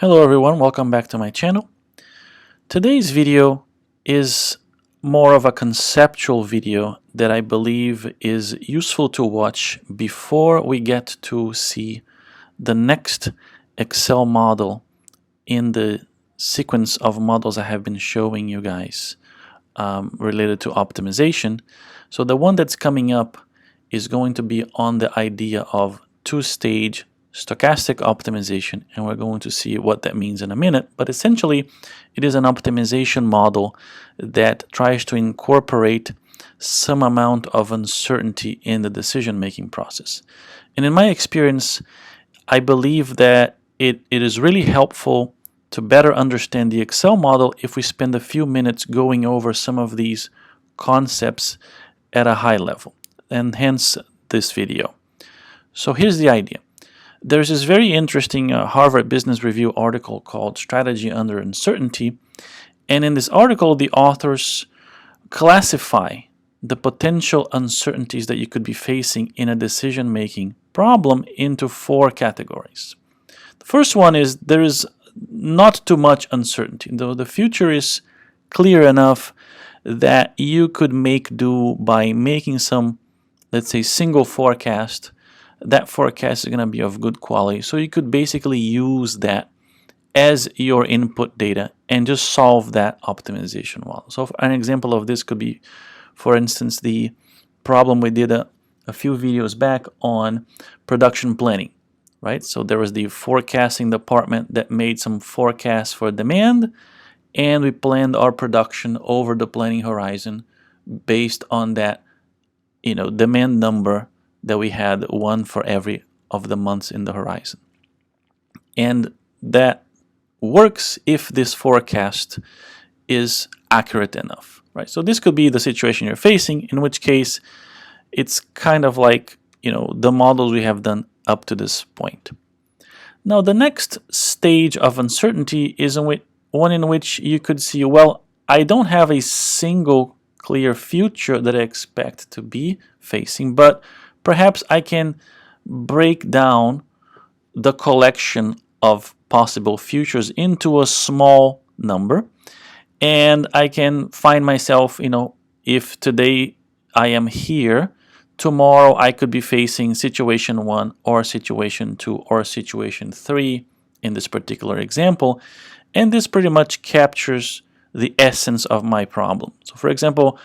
Hello everyone, welcome back to my channel. Today's video is more of a conceptual video that I believe is useful to watch before we get to see the next Excel model in the sequence of models I have been showing you guys related to optimization. So the one that's coming up is going to be on the idea of two-stage stochastic optimization, and we're going to see what that means in a minute. But essentially, it is an optimization model that tries to incorporate some amount of uncertainty in the decision-making process. And in my experience, I believe that it is really helpful to better understand the Excel model if we spend a few minutes going over some of these concepts at a high level, and hence this video. So here's the idea. There's this very interesting Harvard Business Review article called Strategy Under Uncertainty, and in this article the authors classify the potential uncertainties that you could be facing in a decision-making problem into four categories. The first one is there is not too much uncertainty, though the future is clear enough that you could make do by making some, let's say, single forecast. That forecast is going to be of good quality, so you could basically use that as your input data and just solve that optimization model. So an example of this could be, for instance, the problem we did a few videos back on production planning, right? So there was the forecasting department that made some forecasts for demand, and we planned our production over the planning horizon based on that, demand number that we had, one for every of the months in the horizon. And that works if this forecast is accurate enough, right? So this could be the situation you're facing, in which case it's kind of like, the models we have done up to this point. Now, the next stage of uncertainty is one in which you could see, well, I don't have a single clear future that I expect to be facing, but perhaps I can break down the collection of possible futures into a small number, and I can find myself, if today I am here, tomorrow I could be facing situation 1 or situation 2 or situation 3 in this particular example, and this pretty much captures the essence of my problem. So for example,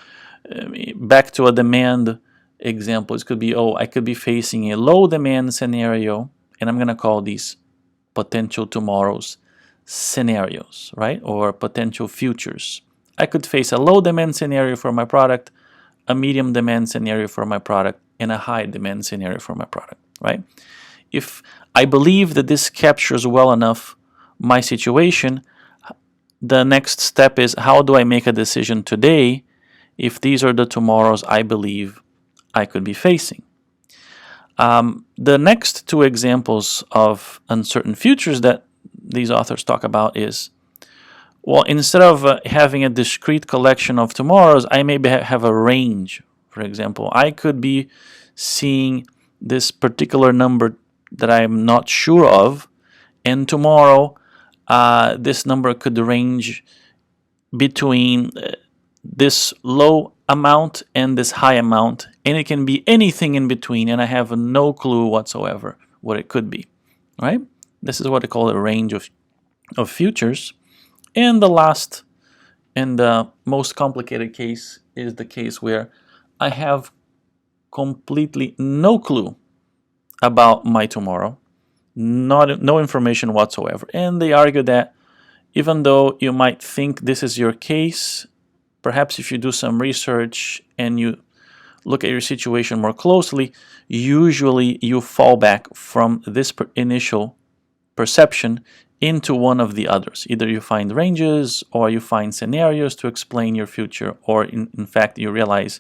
back to a demand example, it could be, I could be facing a low demand scenario, and I'm going to call these potential tomorrows scenarios, right? Or potential futures. I could face a low demand scenario for my product, a medium demand scenario for my product, and a high demand scenario for my product, right? If I believe that this captures well enough my situation, the next step is, how do I make a decision today if these are the tomorrows I believe I could be facing? The next two examples of uncertain futures that these authors talk about is, well, instead of having a discrete collection of tomorrows, I maybe have a range. For example, I could be seeing this particular number that I'm not sure of, and tomorrow this number could range between this low amount and this high amount, and it can be anything in between, and I have no clue whatsoever what it could be, right? This is what I call a range of futures. And the last and the most complicated case is the case where I have completely no clue about my tomorrow, no information whatsoever. And they argue that even though you might think this is your case, perhaps if you do some research and you look at your situation more closely, usually you fall back from this initial perception into one of the others. Either you find ranges, or you find scenarios to explain your future, or in fact you realize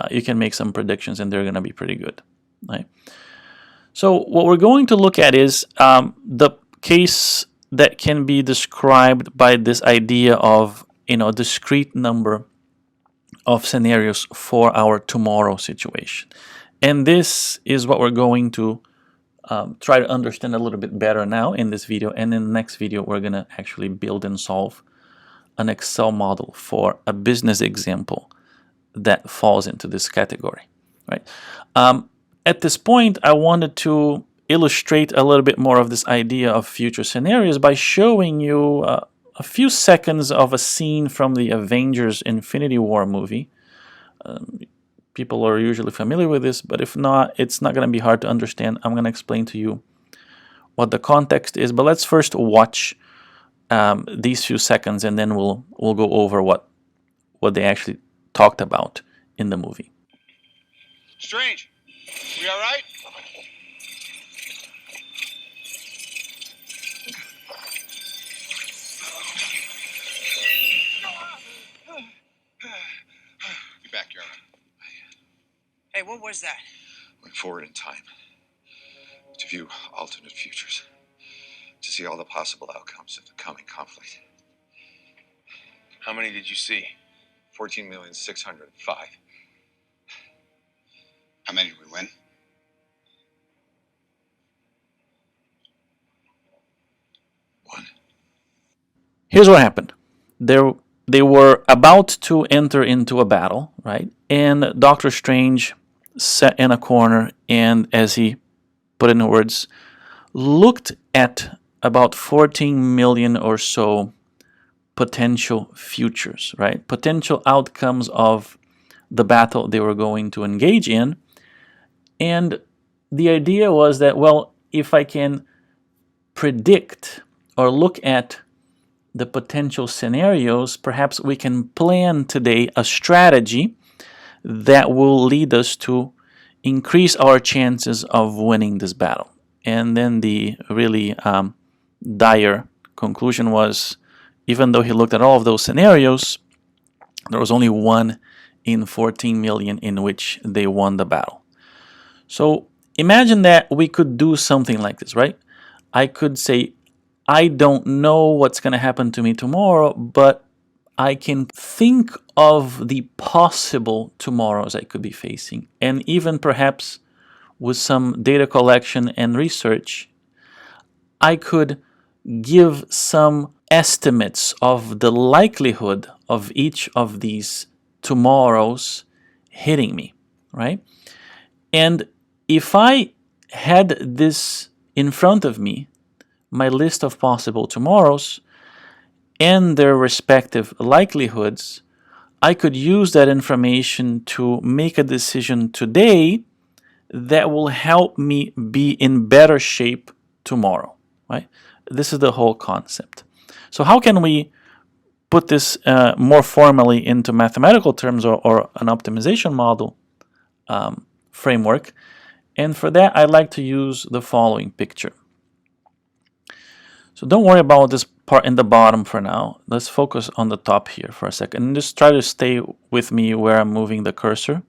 you can make some predictions and they're going to be pretty good, right? So what we're going to look at is the case that can be described by this idea of a discrete number of scenarios for our tomorrow situation. And this is what we're going to try to understand a little bit better now in this video, and in the next video we're going to actually build and solve an Excel model for a business example that falls into this category, right? At this point, I wanted to illustrate a little bit more of this idea of future scenarios by showing you a few seconds of a scene from the Avengers Infinity War movie. People are usually familiar with this, but if not, it's not going to be hard to understand. I'm going to explain to you what the context is, but let's first watch these few seconds, and then we'll go over what they actually talked about in the movie. Strange, we all right? You're back, Jeremy. Hey, what was that? Went forward in time to view alternate futures, to see all the possible outcomes of the coming conflict. How many did you see? 14,605,000. How many did we win? One. Here's what happened. They were about to enter into a battle, right? And Doctor Strange sat in a corner and, as he put in words, looked at about 14 million or so potential futures, right? Potential outcomes of the battle they were going to engage in. And the idea was that, well, if I can predict or look at the potential scenarios, perhaps we can plan today a strategy that will lead us to increase our chances of winning this battle. And then the really dire conclusion was, even though he looked at all of those scenarios, there was only 1 in 14 million in which they won the battle. So imagine that we could do something like this, right? I could say, I don't know what's going to happen to me tomorrow, but I can think of the possible tomorrows I could be facing. And even perhaps with some data collection and research, I could give some estimates of the likelihood of each of these tomorrows hitting me, right? And if I had this in front of me, my list of possible tomorrows and their respective likelihoods, I could use that information to make a decision today that will help me be in better shape tomorrow, right? This is the whole concept. So how can we put this more formally into mathematical terms or an optimization model framework? And for that, I'd like to use the following picture. So don't worry about this part in the bottom for now. Let's focus on the top here for a second. And just try to stay with me where I'm moving the cursor.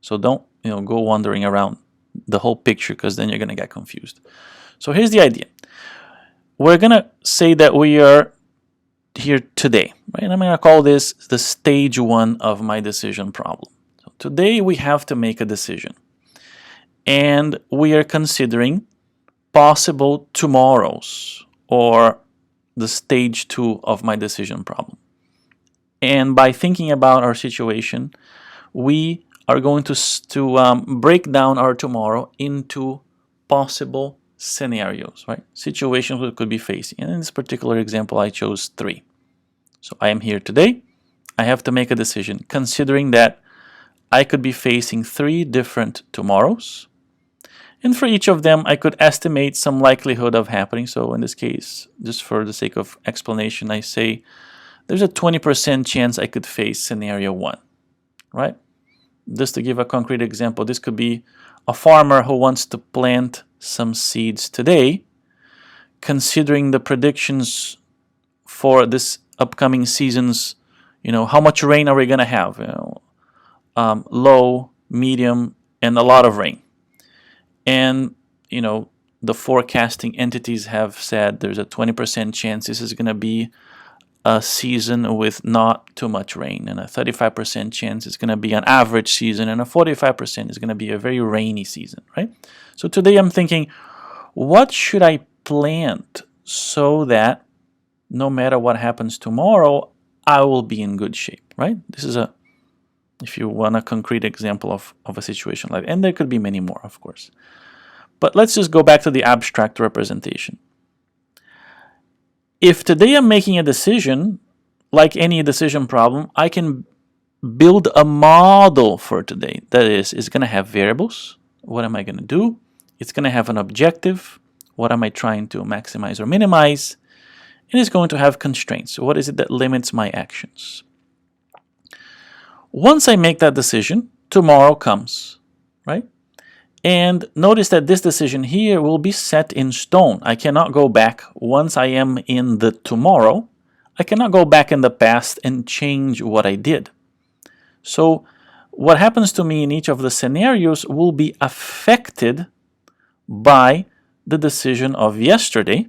So don't go wandering around the whole picture, because then you're going to get confused. So here's the idea. We're going to say that we are here today, right? And I'm going to call this the stage 1 of my decision problem. So today we have to make a decision. And we are considering possible tomorrows, or the stage 2 of my decision problem. And by thinking about our situation, we are going to break down our tomorrow into possible scenarios, right? Situations we could be facing. And in this particular example, I chose 3. So I am here today. I have to make a decision, considering that I could be facing 3 different tomorrows. And for each of them, I could estimate some likelihood of happening. So in this case, just for the sake of explanation, I say there's a 20% chance I could face scenario 1, right? Just to give a concrete example, this could be a farmer who wants to plant some seeds today, considering the predictions for this upcoming seasons. How much rain are we going to have? Low, medium, and a lot of rain. And, the forecasting entities have said there's a 20% chance this is going to be a season with not too much rain, and a 35% chance it's going to be an average season, and a 45% is going to be a very rainy season, right? So today I'm thinking, what should I plant so that no matter what happens tomorrow, I will be in good shape, right? This is a, if you want a concrete example of a situation like that. And there could be many more, of course. But let's just go back to the abstract representation. If today I'm making a decision, like any decision problem, I can build a model for today. That is, it's going to have variables. What am I going to do? It's going to have an objective. What am I trying to maximize or minimize? And it's going to have constraints. What is it that limits my actions? Once I make that decision, tomorrow comes, right? And notice that this decision here will be set in stone. I cannot go back once I am in the tomorrow. I cannot go back in the past and change what I did. So what happens to me in each of the scenarios will be affected by the decision of yesterday,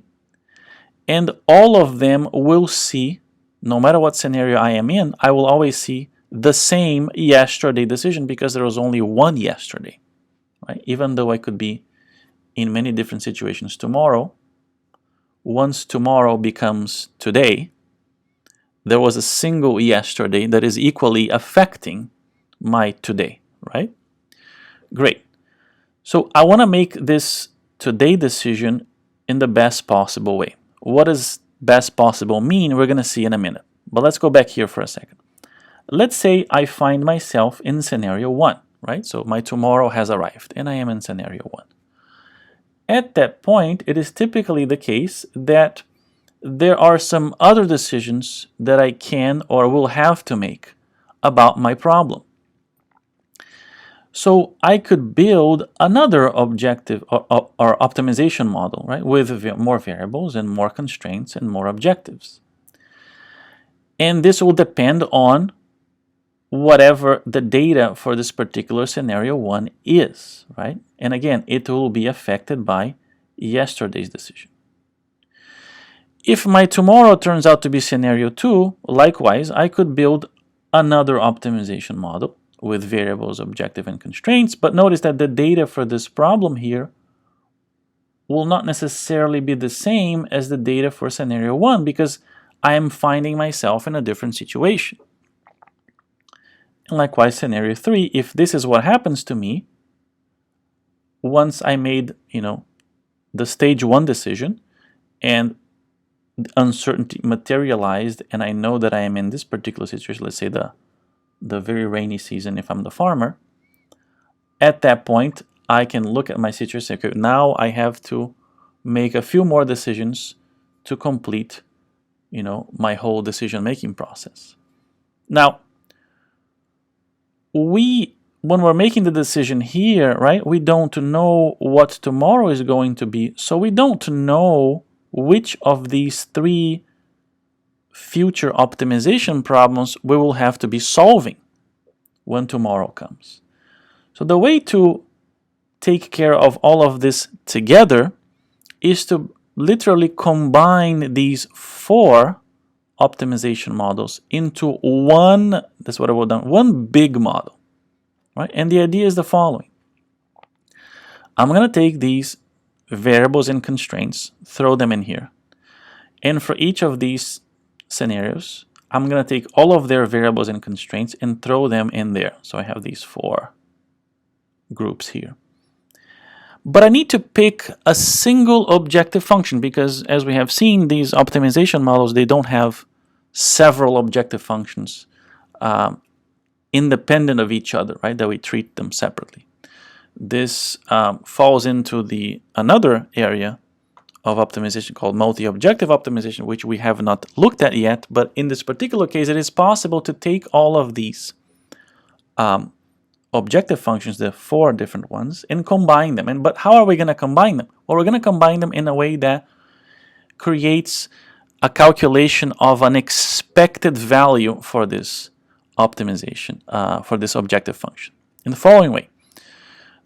and all of them will see, no matter what scenario I am in, I will always see the same yesterday decision because there was only one yesterday, right? Even though I could be in many different situations tomorrow, once tomorrow becomes today, there was a single yesterday that is equally affecting my today, right? Great. So I want to make this today decision in the best possible way. What does best possible mean? We're going to see in a minute. But let's go back here for a second. Let's say I find myself in scenario 1, right? So my tomorrow has arrived and I am in scenario 1. At that point, it is typically the case that there are some other decisions that I can or will have to make about my problem. So I could build another objective or optimization model, right, with more variables and more constraints and more objectives. And this will depend on whatever the data for this particular scenario 1 is, right? And again, it will be affected by yesterday's decision. If my tomorrow turns out to be scenario 2, likewise, I could build another optimization model with variables, objective, and constraints, but notice that the data for this problem here will not necessarily be the same as the data for scenario 1 because I am finding myself in a different situation. And likewise, scenario 3, if this is what happens to me, once I made, the stage 1 decision and uncertainty materialized and I know that I am in this particular situation, let's say the very rainy season if I'm the farmer, at that point I can look at my situation and say, okay, now I have to make a few more decisions to complete, my whole decision-making process. Now, when we're making the decision here, right, we don't know what tomorrow is going to be, so we don't know which of these 3 future optimization problems we will have to be solving when tomorrow comes. So the way to take care of all of this together is to literally combine these 4 optimization models into one, that's what I wrote down, one big model, right? And the idea is the following. I'm going to take these variables and constraints, throw them in here. And for each of these scenarios, I'm going to take all of their variables and constraints and throw them in there. So I have these 4 groups here. But I need to pick a single objective function because, as we have seen, these optimization models, they don't have several objective functions independent of each other, right? That we treat them separately. This falls into another area of optimization called MultiObjective Optimization, which we have not looked at yet. But in this particular case, it is possible to take all of these objective functions, the 4 different ones, and combine them. But how are we going to combine them? Well, we're going to combine them in a way that creates a calculation of an expected value for this optimization, for this objective function, in the following way.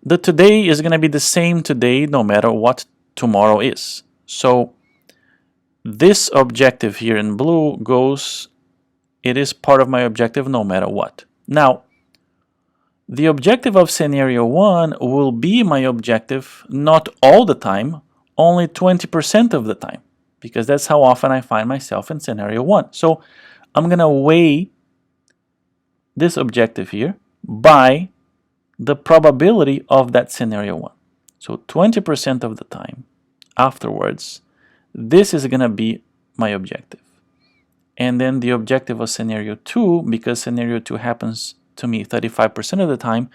The today is going to be the same today no matter what tomorrow is. So this objective here in blue it is part of my objective no matter what. Now, the objective of scenario 1 will be my objective not all the time, only 20% of the time, because that's how often I find myself in scenario 1. So I'm going to weigh this objective here by the probability of that scenario 1. So 20% of the time afterwards, this is going to be my objective. And then the objective of scenario 2, because scenario 2 happens to me 35% of the time,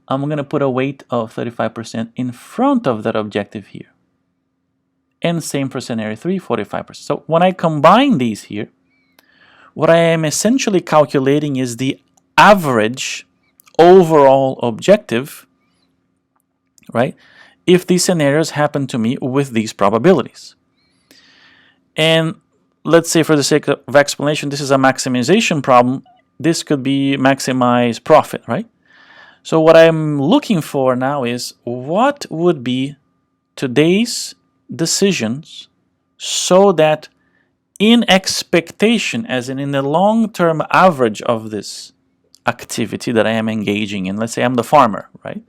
I'm going to put a weight of 35% in front of that objective here. And same for scenario 3, 45%. So when I combine these here, what I am essentially calculating is the average overall objective, right, if these scenarios happen to me with these probabilities. And let's say for the sake of explanation, this is a maximization problem. This could be maximize profit, right? So what I'm looking for now is what would be today's decisions so that in expectation, as in the long-term average of this activity that I am engaging in, let's say I'm the farmer, right?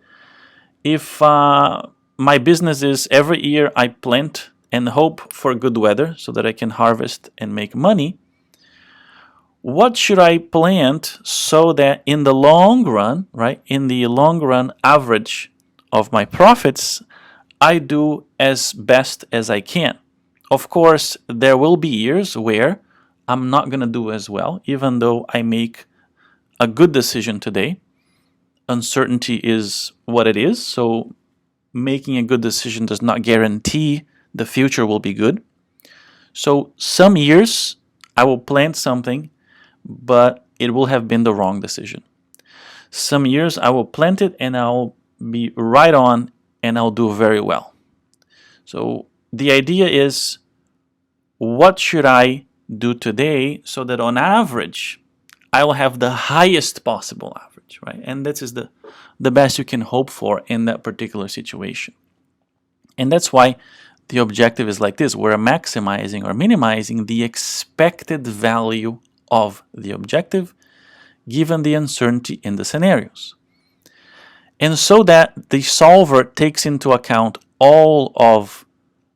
If my business is every year I plant and hope for good weather so that I can harvest and make money, what should I plant so that in the long run, right, in the long run average of my profits, I do as best as I can? Of course, there will be years where I'm not going to do as well, even though I make a good decision today. Uncertainty is what it is, so making a good decision does not guarantee the future will be good. So some years I will plant something, but it will have been the wrong decision. Some years I will plant it and I'll be right on and I'll do very well. So the idea is, what should I do today so that on average I will have the highest possible average, right? And this is the best you can hope for in that particular situation. And that's why the objective is like this. We're maximizing or minimizing the expected value of the objective given the uncertainty in the scenarios. And so that the solver takes into account all of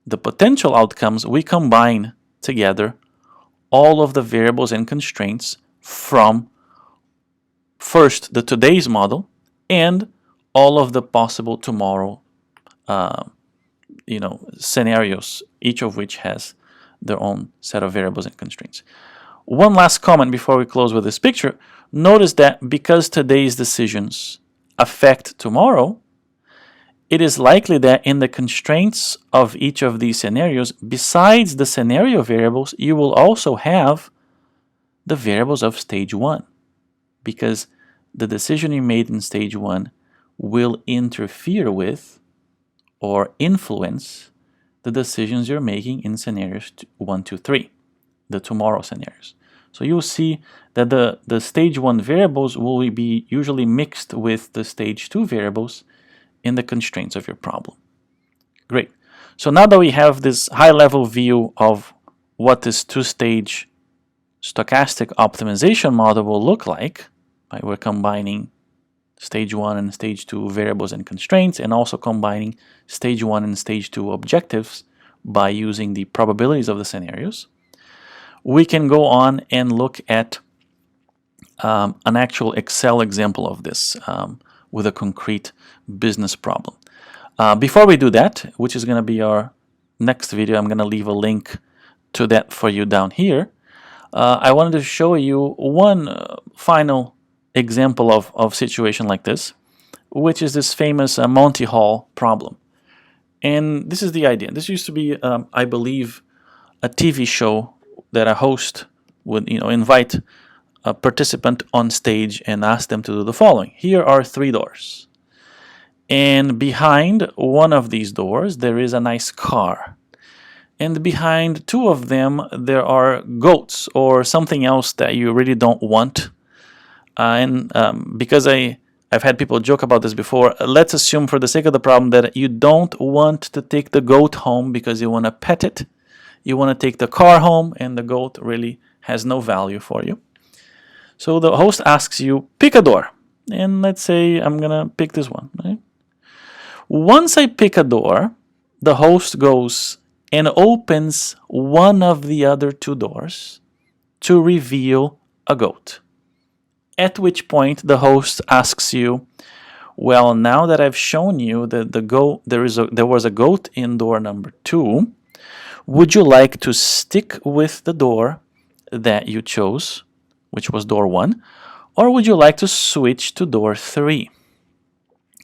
the potential outcomes, we combine together all of the variables and constraints from first the today's model and all of the possible tomorrow scenarios, each of which has their own set of variables and constraints. One last comment before we close with this picture. Notice that because today's decisions affect tomorrow, it is likely that in the constraints of each of these scenarios, besides the scenario variables, you will also have the variables of stage 1, because the decision you made in stage 1 will interfere with or influence the decisions you're making in scenarios 1, 2, 3, the tomorrow scenarios. So you'll see that the stage 1 variables will be usually mixed with the stage 2 variables in the constraints of your problem. Great. So now that we have this high-level view of what this two-stage stochastic optimization model will look like, right? We're combining stage 1 and stage 2 variables and constraints, and also combining stage 1 and stage 2 objectives by using the probabilities of the scenarios. We can go on and look at an actual Excel example of this with a concrete business problem. Before we do that, which is going to be our next video, I'm going to leave a link to that for you down here. I wanted to show you one final example of situation like this, which is this famous Monty Hall problem. And this is the idea. This used to be, I believe, a TV show that a host would invite a participant on stage and ask them to do the following. Here are 3 doors. And behind one of these doors, there is a nice car. And behind 2 of them, there are goats or something else that you really don't want. Because I've had people joke about this before, let's assume for the sake of the problem that you don't want to take the goat home because you want to pet it. You want to take the car home, and the goat really has no value for you. So the host asks you, pick a door. And let's say I'm going to pick this one. Right? Once I pick a door, the host goes and opens one of the other two doors to reveal a goat. At which point the host asks you, well, now that I've shown you that there was a goat in door number 2, would you like to stick with the door that you chose, which was door 1, or would you like to switch to door 3?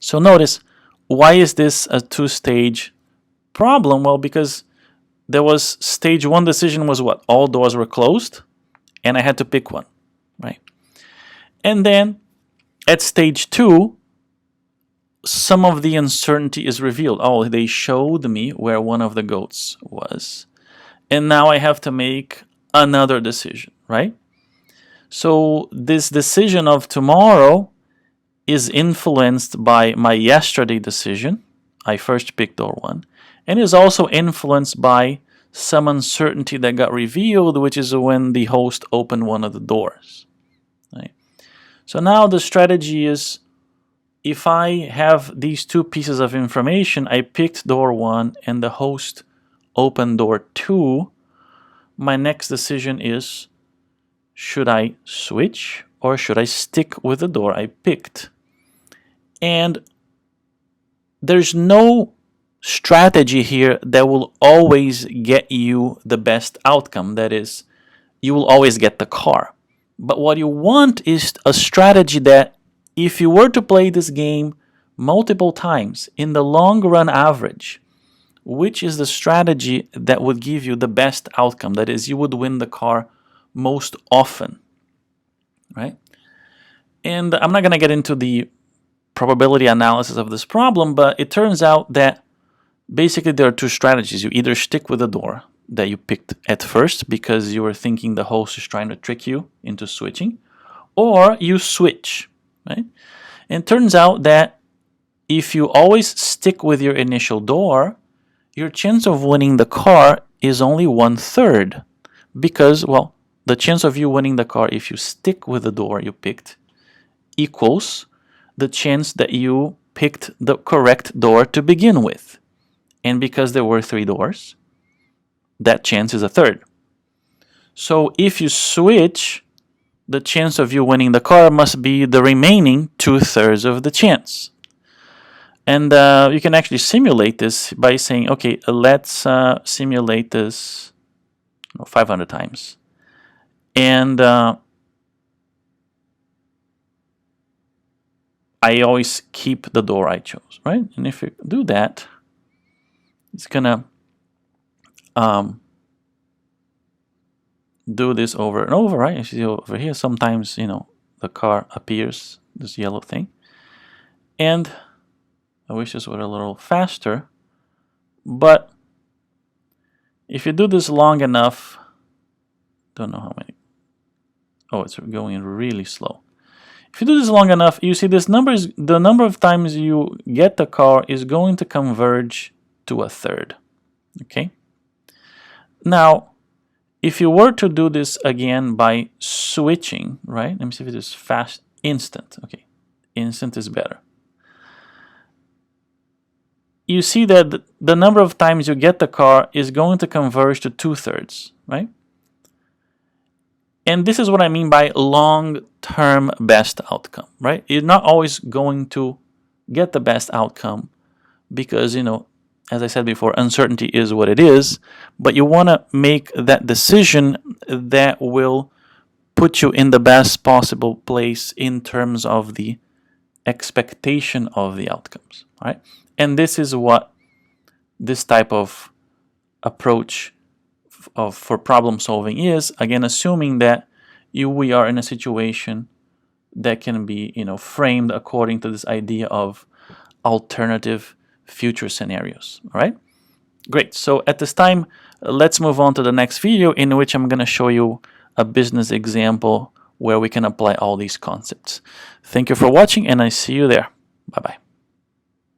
So notice, why is this a two-stage problem? Well, because there was stage 1 decision was what? All doors were closed, and I had to pick one, right? And then at stage 2, some of the uncertainty is revealed. Oh, they showed me where one of the goats was. And now I have to make another decision, right? So this decision of tomorrow is influenced by my yesterday decision. I first picked door 1. And is also influenced by some uncertainty that got revealed, which is when the host opened one of the doors, right? So now the strategy is, if I have these two pieces of information, I picked door 1 and the host opened door 2, my next decision is, should I switch or should I stick with the door I picked? And there's no strategy here that will always get you the best outcome. That is, you will always get the car. But what you want is a strategy that, if you were to play this game multiple times, in the long run average, which is the strategy that would give you the best outcome? That is, you would win the car most often, right? And I'm not going to get into the probability analysis of this problem, but it turns out that basically there are two strategies. You either stick with the door that you picked at first because you were thinking the host is trying to trick you into switching, or you switch, right? And it turns out that if you always stick with your initial door, your chance of winning the car is only 1/3, because, well, the chance of you winning the car if you stick with the door you picked equals the chance that you picked the correct door to begin with. And because there were 3 doors, that chance is 1/3. So if you switch, the chance of you winning the car must be the remaining 2/3 of the chance. And you can actually simulate this by saying, okay, let's simulate this 500 times. And I always keep the door I chose, right? And if you do that, it's gonna do this over and over, right? You see over here, sometimes, the car appears, this yellow thing. And I wish this were a little faster, but if you do this long enough, don't know how many. Oh, it's going really slow. If you do this long enough, you see this number is, the number of times you get the car is going to converge to 1/3. Okay? Now, if you were to do this again by switching, right? Let me see if it is fast, instant. Okay, instant is better. You see that the number of times you get the car is going to converge to 2/3, right? And this is what I mean by long-term best outcome, right? You're not always going to get the best outcome because, as I said before, uncertainty is what it is, but you want to make that decision that will put you in the best possible place in terms of the expectation of the outcomes, right? And this is what this type of approach for problem solving is, again, assuming that we are in a situation that can be framed according to this idea of alternative future scenarios. All right, great. So at this time, let's move on to the next video, in which I'm going to show you a business example where we can apply all these concepts. Thank you for watching, and I see you there. Bye bye.